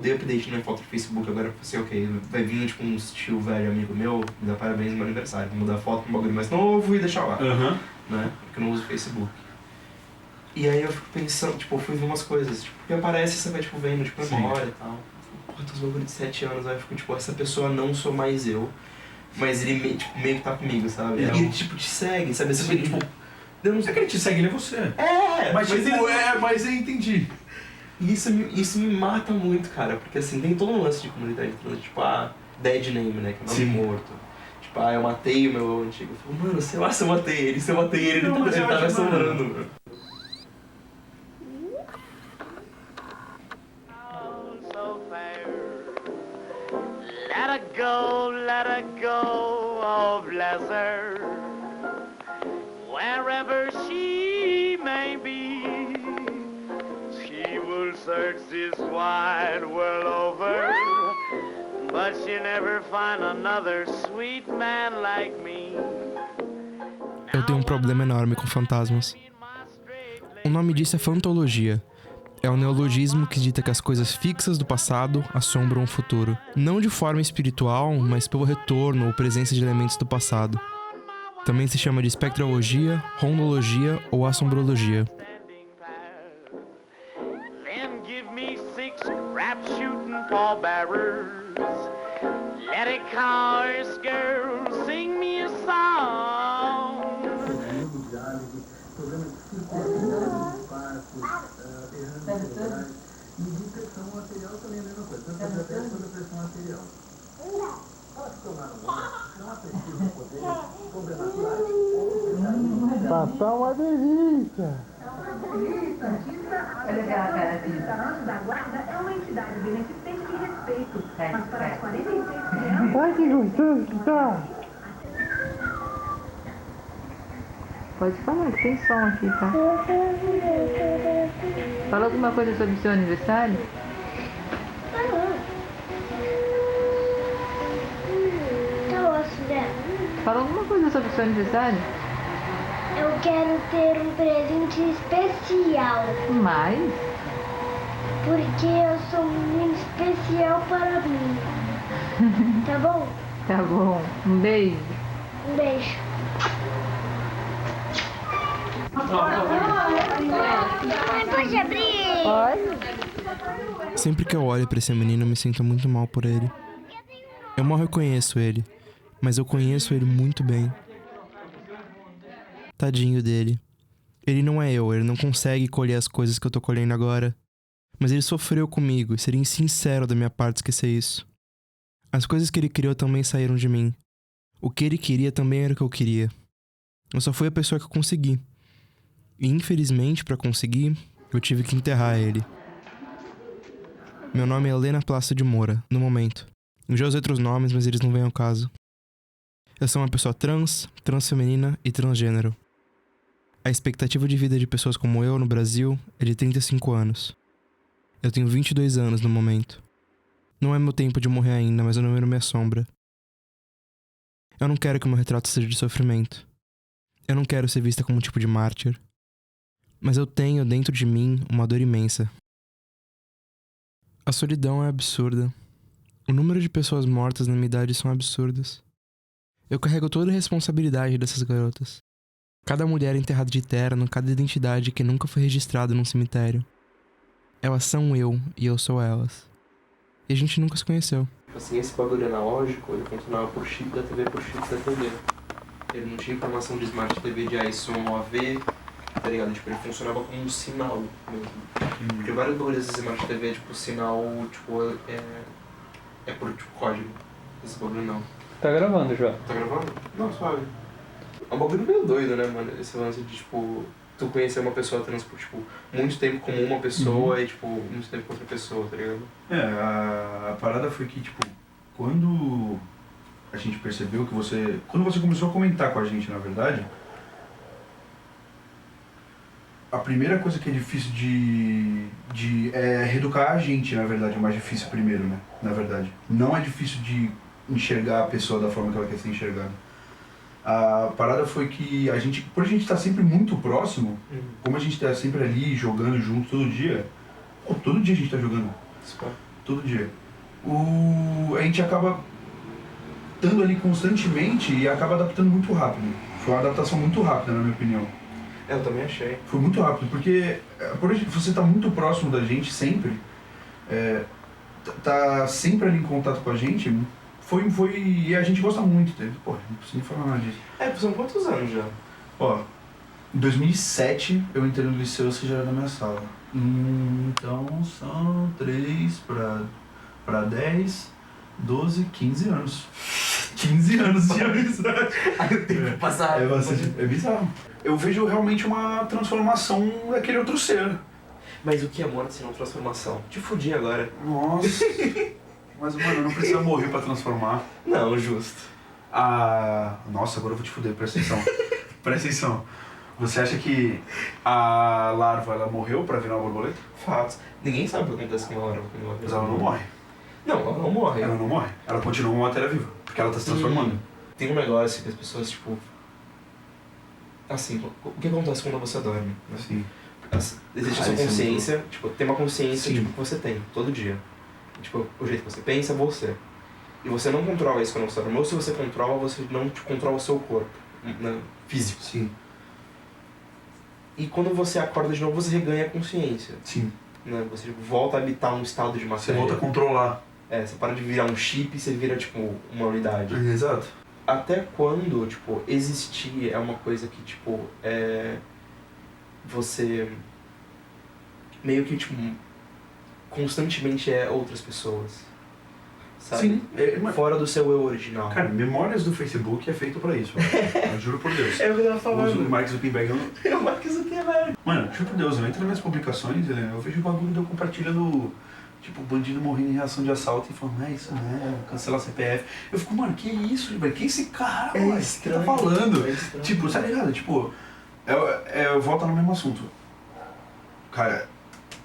Dei update na minha foto do Facebook, agora eu pensei, ok, vai vir tipo um tio velho amigo meu, me dar parabéns no meu aniversário, vou mudar a foto pra um bagulho mais novo e deixar lá, né? Porque eu não uso Facebook. E aí eu fico pensando, tipo, eu fui ver umas coisas, tipo, que aparece e você vai, tipo, vendo, tipo, memória e tal. Porra, tem uns bagulho de 7 anos, aí eu fico, tipo, essa pessoa não sou mais eu, mas ele tipo, meio que tá comigo, sabe? E ele, tipo, te segue, sabe? Você fica, tipo... Eu não sei que ele te segue, ele é você. Mas eu entendi. E isso me mata muito, cara, porque assim, tem todo um lance de comunidade trans, tipo, dead name, né, que é o nome morto. Tipo, eu matei o meu antigo. Eu falo, mano, sei lá se eu matei ele, não, ele tá me assombrando, mano. Let her go, oh bless her. Wherever she may be, she will search this wide world over, but she'll never find another sweet man like me. Eu tenho um problema enorme com fantasmas. O nome disso é fantologia. É um neologismo que dita que as coisas fixas do passado assombram o futuro. Não de forma espiritual, mas pelo retorno ou presença de elementos do passado. Também se chama de espectrologia, rondologia ou assombrologia. Then give me 6 rap-shooting pallbearers. Let a chorus girl sing me a song. Passar uma delícia! Olha aquela cara aqui. O Anjo da Guarda é uma entidade beneficente de respeito. Mas para os 46 crianças... Ai, que gostoso que tá! Pode falar, que tem som aqui, tá? Fala alguma coisa sobre o seu aniversário? Fala alguma coisa sobre o seu aniversário? Eu quero ter um presente especial. Mais? Porque eu sou um menino especial para mim. Tá bom? Tá bom. Um beijo. Um beijo. Pode abrir? Pode. Sempre que eu olho pra esse menino, eu me sinto muito mal por ele. Eu mal reconheço ele, mas eu conheço ele muito bem. Tadinho dele. Ele não é eu, ele não consegue colher as coisas que eu tô colhendo agora. Mas ele sofreu comigo e seria insincero da minha parte esquecer isso. As coisas que ele criou também saíram de mim. O que ele queria também era o que eu queria. Eu só fui a pessoa que eu consegui. E infelizmente, pra conseguir, eu tive que enterrar ele. Meu nome é Helena Plácido de Moura, no momento. Eu já usei outros nomes, mas eles não vêm ao caso. Eu sou uma pessoa trans, transfeminina e transgênero. A expectativa de vida de pessoas como eu no Brasil é de 35 anos. Eu tenho 22 anos no momento. Não é meu tempo de morrer ainda, mas o número me assombra. Eu não quero que o meu retrato seja de sofrimento. Eu não quero ser vista como um tipo de mártir. Mas eu tenho dentro de mim uma dor imensa. A solidão é absurda. O número de pessoas mortas na minha idade são absurdas. Eu carrego toda a responsabilidade dessas garotas. Cada mulher enterrada de terno, cada identidade que nunca foi registrada num cemitério. Elas são eu e eu sou elas. E a gente nunca se conheceu. Assim, esse bagulho analógico, ele funcionava por chip da TV, por chip da TV. Ele não tinha informação de Smart TV de AISOM ou AV, tá ligado? Tipo, ele funcionava como um sinal mesmo. Porque vários bagulhos desse Smart TV, tipo, o sinal, tipo, é por, tipo, código. Esse bagulho não. Tá gravando já. Tá gravando? Não, suave. É um bagulho meio doido, né, mano? Esse lance de, tipo, tu conhecer uma pessoa trans por, tipo, muito tempo com uma pessoa e, tipo, muito tempo com outra pessoa, tá ligado? A parada foi que, tipo, quando a gente percebeu que você... Quando você começou a comentar com a gente, na verdade, a primeira coisa que é difícil é reeducar a gente, na verdade, é o mais difícil primeiro, né? Na verdade. Não é difícil de enxergar a pessoa da forma que ela quer ser enxergada. A parada foi que a gente, por a gente estar sempre muito próximo, como a gente está sempre ali jogando junto todo dia a gente está jogando. Todo dia. A gente acaba estando ali constantemente e acaba adaptando muito rápido. Foi uma adaptação muito rápida, na minha opinião. Eu também achei. Foi muito rápido, porque por você tá muito próximo da gente sempre, tá sempre ali em contato com a gente, e a gente gosta muito dele. Pô, não preciso nem falar nada disso. São quantos anos já? Ó, em 2007 eu entrei no liceu, você já era da minha sala. Então são 3 pra 10, 12, 15 anos. 15 anos de amizade. Aí o tempo passar. É bizarro. Eu vejo realmente uma transformação daquele outro ser. Mas o que é morte se não transformação? Te fudi agora. Nossa. Mas, mano, não precisa morrer pra transformar. Não, justo. Nossa, agora eu vou te fuder, presta atenção. Presta atenção. Você acha que a larva, ela morreu pra virar uma borboleta? Fatos. Ninguém sabe o que acontece com a larva. Mas ela não morre. Não, ela não morre. Ela não morre. Ela continua uma matéria viva. Porque ela tá se transformando. Tem um negócio que as pessoas, tipo... Assim, o que acontece quando você dorme? Né? Sim. Existe a sua consciência, tipo, tem uma consciência tipo, que você tem, todo dia. Tipo, o jeito que você pensa, você. E você não controla isso quando você dorme. Ou se você controla, você não controla o seu corpo, né? Físico. Sim. E quando você acorda de novo, você reganha a consciência. Sim. Né? Você tipo, volta a habitar um estado de matéria. Você volta a controlar. Você para de virar um chip e você vira, tipo, uma unidade. Exato. Até quando, tipo, existir é uma coisa que, tipo, você meio que, tipo, constantemente é outras pessoas, sabe? Sim. Fora do seu eu original. Cara, memórias do Facebook é feito pra isso, mano. Eu juro por Deus. É o que eu tava falando. O Mark Zuckerberg... É o Mark Zuckerberg. Mano, juro por Deus, eu entro nas minhas publicações, eu vejo o bagulho de eu compartilhando... Tipo, bandido morrendo em reação de assalto e falando, isso não, cancelar CPF. Eu fico, mano, que isso, velho? Quem é esse cara, mano? O que tá falando? Tipo, tá ligado? Tipo, eu volto no mesmo assunto. Cara,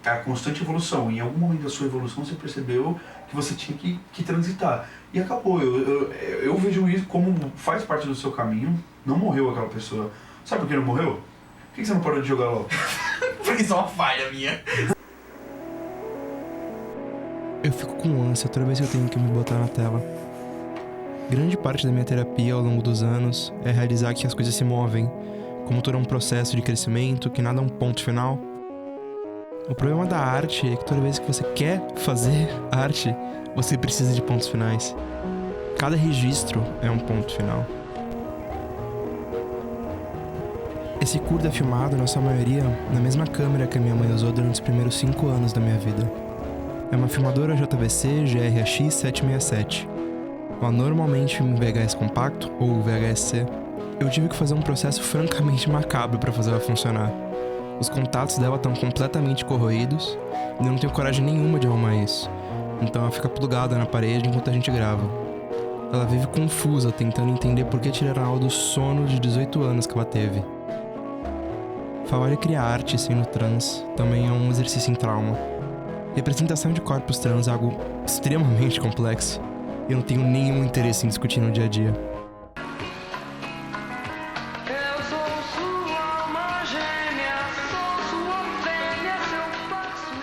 é a constante evolução. Em algum momento da sua evolução você percebeu que você tinha que transitar. E acabou. Eu vejo isso como faz parte do seu caminho. Não morreu aquela pessoa. Sabe por que não morreu? Por que você não parou de jogar LOL? Porque isso é uma falha minha. Eu fico com ânsia toda vez que eu tenho que me botar na tela. Grande parte da minha terapia ao longo dos anos é realizar que as coisas se movem, como todo um processo de crescimento, que nada é um ponto final. O problema da arte é que toda vez que você quer fazer arte, você precisa de pontos finais. Cada registro é um ponto final. Esse curta é filmado, na sua maioria, na mesma câmera que a minha mãe usou durante os primeiros 5 anos da minha vida. É uma filmadora JVC GRX 767. Ela normalmente filma em VHS compacto ou VHS-C. Eu tive que fazer um processo francamente macabro para fazer ela funcionar. Os contatos dela estão completamente corroídos e eu não tenho coragem nenhuma de arrumar isso. Então ela fica plugada na parede enquanto a gente grava. Ela vive confusa, tentando entender por que tiraram ela do sono de 18 anos que ela teve. Falar de criar arte sendo trans também é um exercício em trauma. Representação de corpos trans é algo extremamente complexo e eu não tenho nenhum interesse em discutir no dia a dia.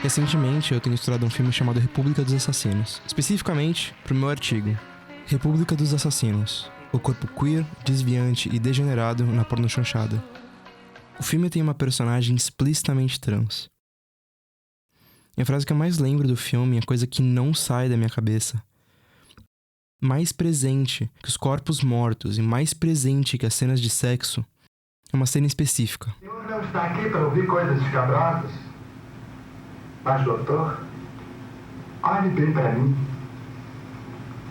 Recentemente eu tenho estudado um filme chamado República dos Assassinos, especificamente para o meu artigo República dos Assassinos, o corpo queer, desviante e degenerado na pornochanchada. O filme tem uma personagem explicitamente trans. E a frase que eu mais lembro do filme é a coisa que não sai da minha cabeça. Mais presente que os corpos mortos e mais presente que as cenas de sexo é uma cena específica. O senhor não está aqui para ouvir coisas escabrosas? Mas, doutor, olhe bem para mim.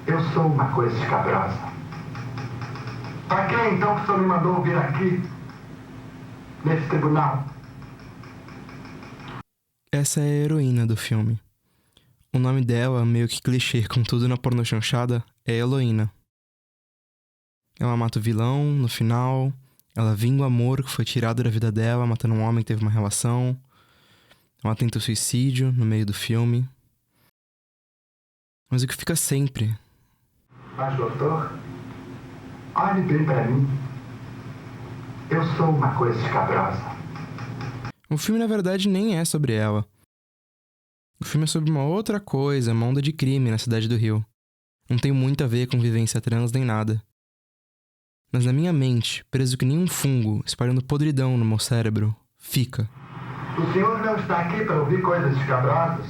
Eu sou uma coisa escabrosa. Para que então que o senhor me mandou vir aqui, nesse tribunal? Essa é a heroína do filme. O nome dela, meio que clichê com tudo na pornochanchada, é Heloína. Ela mata o vilão no final, ela vinga o amor que foi tirado da vida dela, matando um homem que teve uma relação. Ela tenta o suicídio no meio do filme. Mas o que fica sempre... Mas, doutor, olhe bem para mim. Eu sou uma coisa escabrosa. O filme, na verdade, nem é sobre ela. O filme é sobre uma outra coisa, uma onda de crime na cidade do Rio. Não tem muito a ver com vivência trans nem nada. Mas na minha mente, preso que nem um fungo, espalhando podridão no meu cérebro, fica. O senhor não está aqui para ouvir coisas escabrosas?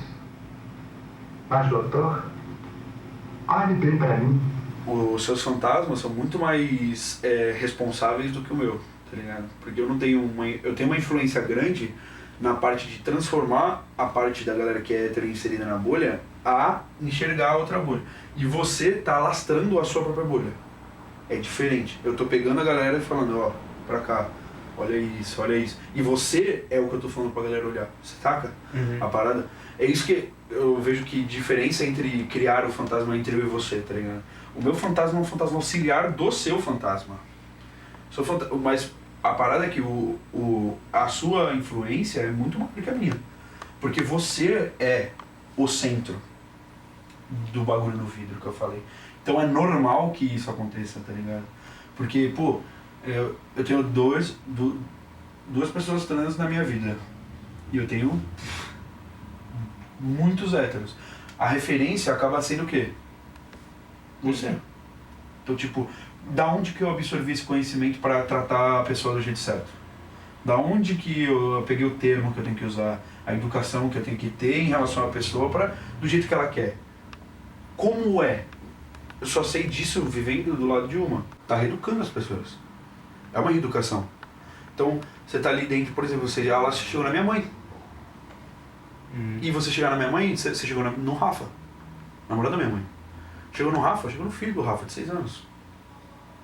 Mas, doutor, olhe bem para mim. Os seus fantasmas são muito mais responsáveis do que o meu, tá ligado? Porque eu tenho uma influência grande na parte de transformar a parte da galera que é hétero inserida na bolha a enxergar a outra bolha. E você tá alastrando a sua própria bolha. É diferente. Eu tô pegando a galera e falando, ó, pra cá, olha isso, olha isso. E você é o que eu tô falando pra galera olhar. Você saca? A parada? É isso que eu vejo que diferença entre criar o fantasma entre eu e você, tá ligado? O meu fantasma é um fantasma auxiliar do seu fantasma. Mas a parada é que a sua influência é muito maior que a minha. Porque você é o centro do bagulho no vidro que eu falei. Então é normal que isso aconteça, tá ligado? Porque, pô, eu tenho duas pessoas trans na minha vida. E eu tenho muitos héteros. A referência acaba sendo o quê? Você. Então, tipo, da onde que eu absorvi esse conhecimento para tratar a pessoa do jeito certo? Da onde que eu peguei o termo que eu tenho que usar, a educação que eu tenho que ter em relação à pessoa do jeito que ela quer? Como é? Eu só sei disso vivendo do lado de uma. Tá reeducando as pessoas. É uma reeducação. Então, você tá ali dentro, por exemplo, ela chegou na minha mãe. E você chegar na minha mãe, você chegou no Rafa, namorado da minha mãe. Chegou no Rafa, chegou no filho do Rafa, de 6 anos.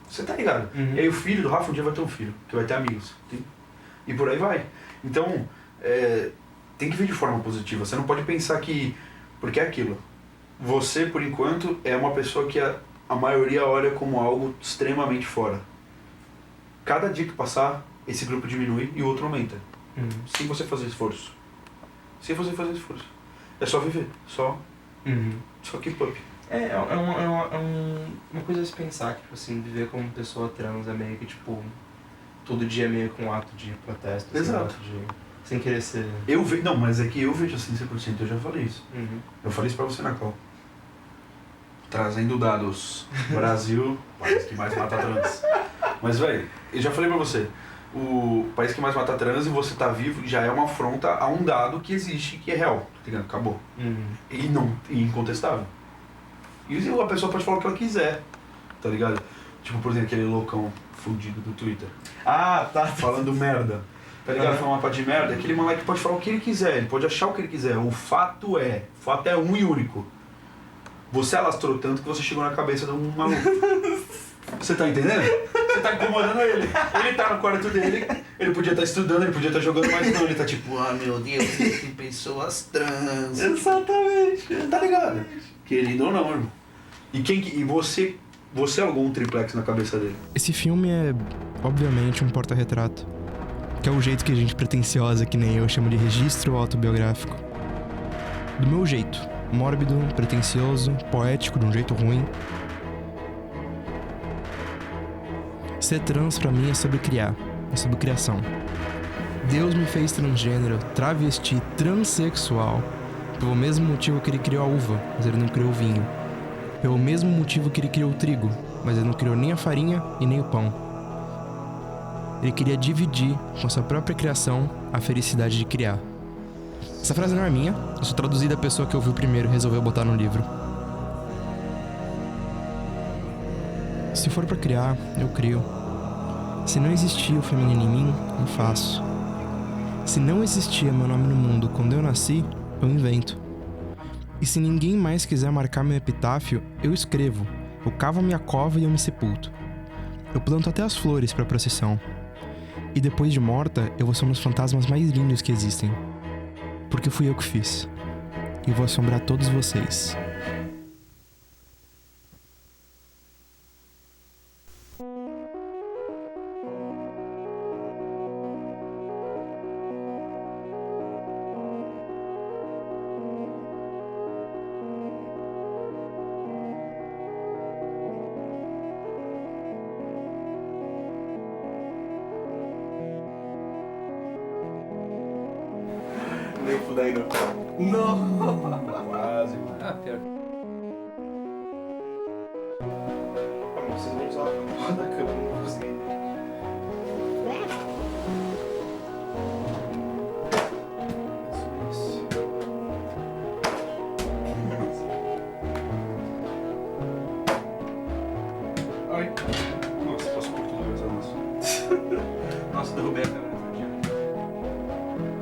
Você tá ligado? E aí o filho do Rafa um dia vai ter um filho, que vai ter amigos. E por aí vai. Então, tem que vir de forma positiva. Você não pode pensar que... Porque é aquilo. Você, por enquanto, é uma pessoa que a maioria olha como algo extremamente fora. Cada dia que passar, esse grupo diminui e o outro aumenta. Sem você fazer esforço. Sem você fazer esforço. É só viver. Só keep up. É uma coisa a se pensar, que, tipo assim, viver como pessoa trans é meio que, tipo, todo dia é meio que um ato de protesto. Exato. Sem querer ser... Não, mas é que eu vejo assim 100%, eu já falei isso. Eu falei isso pra você na call. Trazendo dados. Brasil, país que mais mata trans. Mas, velho, eu já falei pra você. O país que mais mata trans e você tá vivo já é uma afronta a um dado que existe, que é real. Tá ligado? Acabou. E incontestável. E a pessoa pode falar o que ela quiser. Tá ligado? Tipo, por exemplo, aquele loucão fudido do Twitter. Ah, tá. Falando merda. Tá ligado? Falando uma parte de merda. Aquele moleque pode falar o que ele quiser. Ele pode achar o que ele quiser. O fato é um e único. Você alastrou tanto que você chegou na cabeça de um maluco. Você tá entendendo? Você tá incomodando ele. Ele tá no quarto dele, ele podia estar estudando, ele podia estar jogando, mas não, ele tá tipo, ah, meu Deus, tem pessoas trans. Exatamente. Tá ligado? Querido ou não, irmão. E você alugou um triplex na cabeça dele. Esse filme é, obviamente, um porta-retrato. Que é o jeito que a gente pretensiosa, que nem eu, chama de registro autobiográfico. Do meu jeito. Mórbido, pretensioso, poético de um jeito ruim. Ser trans pra mim é sobre criar, é sobre criação. Deus me fez transgênero, travesti, transexual. Pelo mesmo motivo que ele criou a uva, mas ele não criou o vinho. Pelo mesmo motivo que ele criou o trigo, mas ele não criou nem a farinha e nem o pão. Ele queria dividir com a sua própria criação a felicidade de criar. Essa frase não é minha, eu sou traduzida da pessoa que ouviu primeiro e resolveu botar no livro. Se for pra criar, eu crio. Se não existia o feminino em mim, eu faço. Se não existia meu nome no mundo quando eu nasci, eu invento. E se ninguém mais quiser marcar meu epitáfio, eu escrevo. Eu cavo a minha cova e eu me sepulto. Eu planto até as flores pra procissão. E depois de morta, eu vou ser um dos fantasmas mais lindos que existem. Porque fui eu que fiz. E vou assombrar todos vocês. Nem fudendo. Não! Quase. Ah, pior. Vocês vão usar a porra da câmera, não consegui. Ai. Nossa, passou por tudo mais a nossa. Nossa, derrubei a câmera.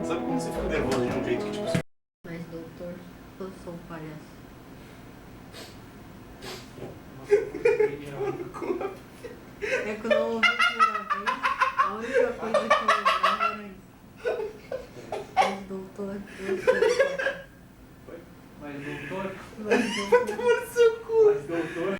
Sabe quando você fica nervoso de um jeito que tipo... Mas, doutor, eu sou um palhaço. É que eu não ouvi a primeira vez. A única coisa que eu